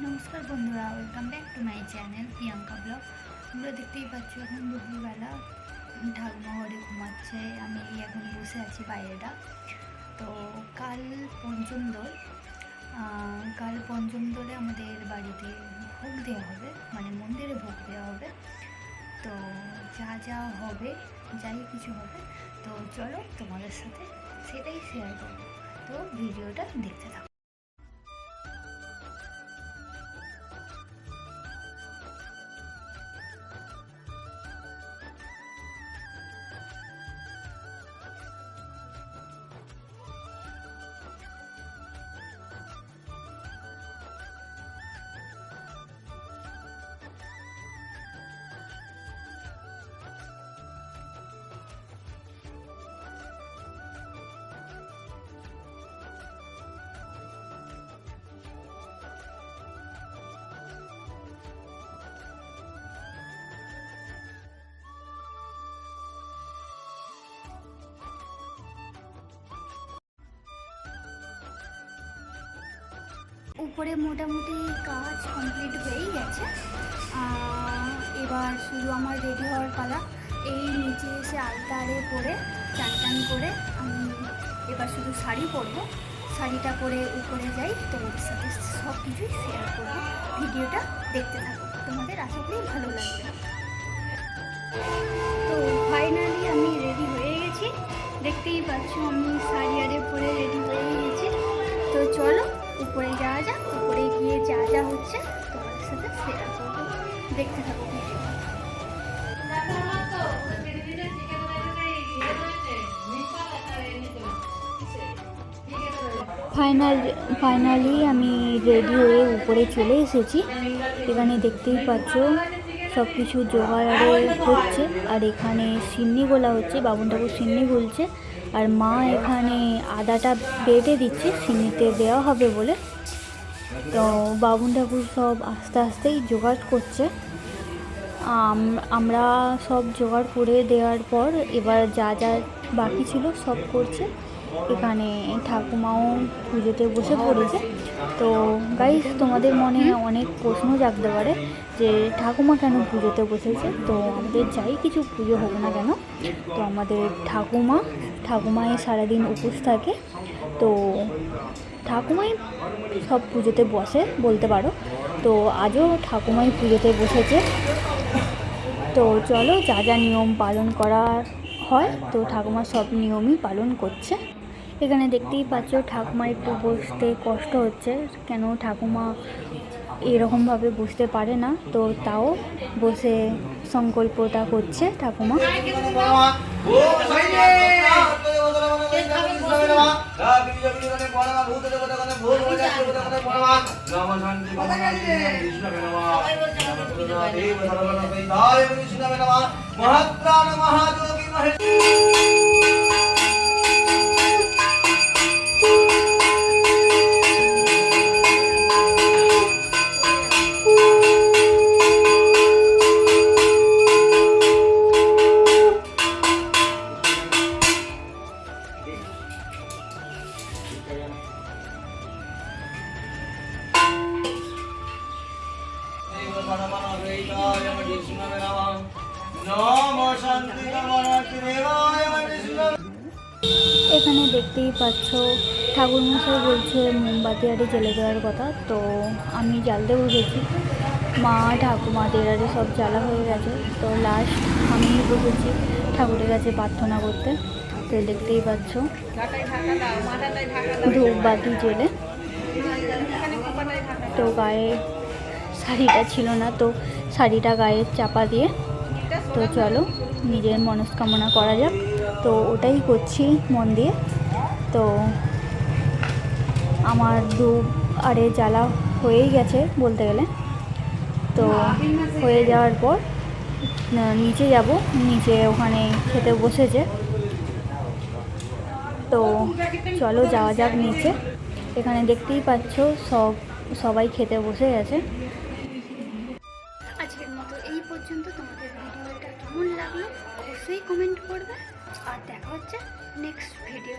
নমস্কার বন্ধুরা, welcome back to my channel Priyanka blog. তোমরা দেখতেই পাচ্ছ এখন দুপুরবেলা ঠাকুমা ঘরে ঘুমাচ্ছে, আমি এখন বসে আছি বাইরেটা। তো কাল পঞ্চম দোল, কাল পঞ্চম দোলে আমাদের বাড়িতে ভোগ দেওয়া হবে, মানে মন্দিরে ভোগ দেওয়া হবে। তো যা যা হবে, যাই কিছু হবে, তো চলো তোমাদের সাথে সেটাই শেয়ার করবো। তো ভিডিওটা দেখতে থাকো। উপরে মোটামুটি কাজ কমপ্লিট হয়েই গেছে, এবার শুধু আমার রেডি হওয়ার পালা। এই নিচে এসে আলতারে পরে চান টান করে আমি এবার শুধু শাড়ি পরবো। শাড়িটা পরে উপরে যাই, তোমাদের সাথে সব কিছুই শেয়ার করবো। ভিডিওটা দেখতে থাকো, তোমাদের আশা করি ভালো লাগবে। তো ফাইনালি আমি রেডি হয়ে গেছি, দেখতেই পাচ্ছ আমি শাড়ি আরে পরে রেডি হয়ে গেছি। তো চলো উপরে যাওয়া যাক, উপরে গিয়ে যা যা হচ্ছে তোমাদের সাথে শেয়ার করবো, দেখতে থাকো ভিডিও। ফাইনালি আমি রেডি হয়ে উপরে চলে এসেছি। এখানে দেখতেই পাচ্ছ সব কিছু জোগাড় হচ্ছে, আর এখানে সিন্নি গোলা হচ্ছে, বাবুন ঠাকুর সিন্নি গুলছে, আর মা এখানে আদাটা বেটে দিচ্ছে সিন্নিতে দেওয়া হবে বলে। তো বাবুন ঠাকুর সব আস্তে আস্তেই জোগাড় করছে। আমরা সব জোগাড় করে দেওয়ার পর এবার যা যা বাকি ছিল সব করছে। এখানে ঠাকুমাও পুজোতে বসে পড়েছে। তো গাইস, তোমাদের মনে অনেক প্রশ্ন জাগতে পারে যে ঠাকুমা কেন পুজোতে বসেছে। তো আমাদের যাই কিছু পুজো হোক না কেন, তো আমাদের ঠাকুমাই সারাদিন উপোস থাকে। তো ঠাকুমাই সব পুজোতে বসে বলতে পারো। তো আজও ঠাকুমাই পুজোতে বসেছে। তো চলো যা যা নিয়ম পালন করা হয়, তো ঠাকুমা সব নিয়মই পালন করছে। এখানে দেখতেই পাচ্ছ ঠাকুমার একটু বসতে কষ্ট হচ্ছে, কেন ঠাকুমা এরকমভাবে বসতে পারে না, তো তাও বসে সংকল্পটা করছে ঠাকুমা। এখানে দেখতেই পাচ্ছ ঠাকুরমশাই বলছে মোমবাতি আরে জ্বেলে দেওয়ার কথা। তো আমি জ্বালতে বসেছি, মা ঠাকুমাদের আরে সব জ্বালা হয়ে গেছে। তো লাস্ট আমি বসেছি ঠাকুরের কাছে প্রার্থনা করতে। তো দেখতেই পাচ্ছ ধূপবাতি জ্বেলে। তো গায়ে শাড়িটা ছিল না, তো শাড়িটা গায়ে চাপা দিয়ে, তো চলো নিজের মনস্কামনা করা যাক। তো ওটাই করছি মন দিয়ে। তো আমার ধূপ আরে জ্বালা হয়েই গেছে বলতে গেলে। তো হয়ে যাওয়ার পর নিচে যাব, নিচে ওখানে খেতে বসেছে। তো চলো যাওয়া যাক নিচে। এখানে দেখতেই পাচ্ছ সবাই খেতে বসে গেছে। আজকের মতো এই পর্যন্ত। তোমাদের ভিডিওটা কেমন লাগলো অবশ্যই কমেন্ট করবে, আর দেখা হচ্ছে নেক্সট ভিডিও।